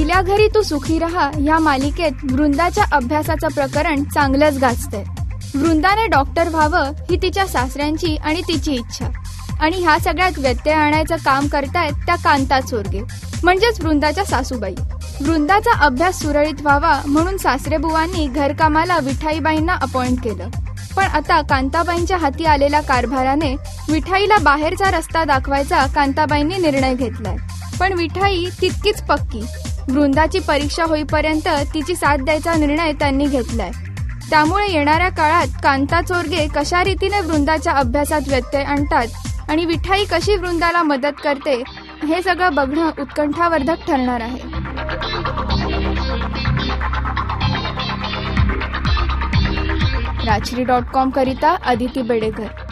पहिल्या घरी तू सुखी राहा या मालिकेत वृंदाच्या अभ्यासाचं प्रकरण चांगलंच गाजतंय. वृंदाने डॉक्टर व्हावं ही तिच्या सासऱ्यांची आणि तिची इच्छा, आणि ह्या सगळ्यात व्यत्यय आणायचं काम करतायत त्या कांता चोरगे, म्हणजेच वृंदाच्या सासूबाई. वृंदाचा अभ्यास सुरळीत व्हावा म्हणून सासरेबुवांनी घरकामाला विठाईबाईंना अपॉइंट केलं. पण आता कांताबाईंच्या हाती आलेल्या कारभाराने विठाईला बाहेरचा रस्ता दाखवायचा कांताबाईंनी निर्णय घेतलाय. पण विठाई तितकीच पक्की. वृंदाची परीक्षा होईपर्यंत तिची साथ द्यायचा निर्णय त्यांनी घेतलाय. त्यामुळे येणाऱ्या काळात कांता चोरगे कशा रीतीने वृंदाच्या अभ्यासात व्यत्यय आणतात आणि विठाई कशी वृंदाला मदत करते हे सगळं बघणं उत्कंठावर्धक ठरणार आहे. राजश्री.com करिता अदिती बेडेकर.